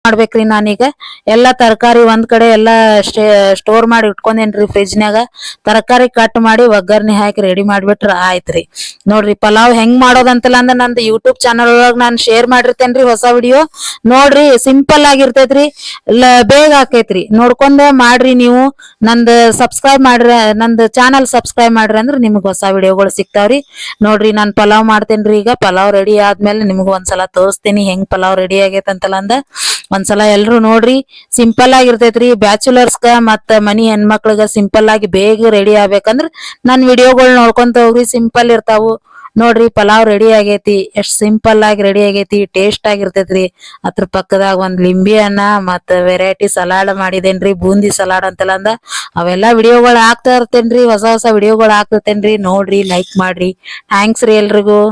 ಮಾಡ್ಬೇಕ್ರಿ ನಾನೀಗ ಎಲ್ಲಾ ತರಕಾರಿ ಒಂದ್ ಕಡೆ ಎಲ್ಲಾ ಸ್ಟೋರ್ ಮಾಡಿ ಇಟ್ಕೊಂಡೇನ್ರಿ ಫ್ರಿಜ್ನಾಗ. ತರಕಾರಿ ಕಟ್ ಮಾಡಿ ಒಗ್ಗರ್ಣಿ ಹಾಕಿ ರೆಡಿ ಮಾಡ್ಬಿಟ್ರ ಆಯ್ತ್ರಿ. ನೋಡ್ರಿ ಪಲಾವ್ ಹೆಂಗ್ ಮಾಡೋದಂತಲ್ಲ ಅಂದ್ರ ನಂದು ಯೂಟ್ಯೂಬ್ ಚಾನಲ್ ಒಳಗ ನಾನ್ ಶೇರ್ ಮಾಡಿರ್ತೇನ್ರಿ ಹೊಸ ವಿಡಿಯೋ. ನೋಡ್ರಿ ಸಿಂಪಲ್ ಆಗಿರ್ತೈತ್ರಿ, ಬೇಗ ಆಕೈತ್ರಿ. ನೋಡ್ಕೊಂಡ ಮಾಡ್ರಿ ನೀವು. ನಂದ್ ಸಬ್ಸ್ಕ್ರೈಬ್ ಮಾಡ್ರಿ, ನಂದ್ ಚಾನಲ್ ಸಬ್ಸ್ಕ್ರೈಬ್ ಮಾಡ್ರಿ ಅಂದ್ರ ನಿಮ್ಗ್ ಹೊಸ ವಿಡಿಯೋಗಳು ಸಿಗ್ತಾವ್ರಿ. ನೋಡ್ರಿ ನಾನ್ ಪಲಾವ್ ಮಾಡ್ತೇನ್ರಿ ಈಗ. ಪಲಾವ್ ರೆಡಿ ಆದ್ಮೇಲೆ ನಿಮ್ಗ ಒಂದ್ಸಲ ತೋರಿಸ್ತೀನಿ ಹೆಂಗ್ ಪಲಾವ್ ರೆಡಿ ಆಗೇತಂತಲ್ಲ ಅಂದ. ಒಂದ್ಸಲ ಎಲ್ರು ನೋಡ್ರಿ. ಸಿಂಪಲ್ ಆಗಿರ್ತೈತ್ರಿ. ಬ್ಯಾಚುಲರ್ಸ್ಗ ಮತ್ತ ಮನಿ ಹೆಣ್ಮಕ್ಳಿಗ ಸಿಂಪಲ್ ಆಗಿ ಬೇಗ ರೆಡಿ ಆಗ್ಬೇಕಂದ್ರ ನನ್ ವಿಡಿಯೋಗಳು ನೋಡ್ಕೊಂತ ಹೋಗ್ರಿ, ಸಿಂಪಲ್ ಇರ್ತಾವು. ನೋಡ್ರಿ ಪಲಾವ್ ರೆಡಿ ಆಗೇತಿ. ಎಷ್ಟ್ ಸಿಂಪಲ್ ಆಗಿ ರೆಡಿ ಆಗೇತಿ, ಟೇಸ್ಟ್ ಆಗಿರ್ತೈತ್ರಿ. ಅದ್ರ ಪಕ್ಕದಾಗ ಒಂದ್ ಲಿಂಬಿ ಅನ್ನ ಮತ್ತ ವೆರೈಟಿ ಸಲಾಡ್ ಮಾಡಿದೇನ್ರಿ, ಬೂಂದಿ ಸಲಾಡ್ ಅಂತಲ್ಲ ಅಂದ. ಅವೆಲ್ಲಾ ವಿಡಿಯೋಗಳು ಹಾಕ್ತಾ ಇರ್ತೇನ್ರಿ, ಹೊಸ ಹೊಸ ವಿಡಿಯೋಗಳು ಹಾಕ್ತಿರ್ತೇನ್ರಿ. ನೋಡ್ರಿ, ಲೈಕ್ ಮಾಡ್ರಿ. ಥ್ಯಾಂಕ್ಸ್ ರೀ ಎಲ್ರಿಗೂ.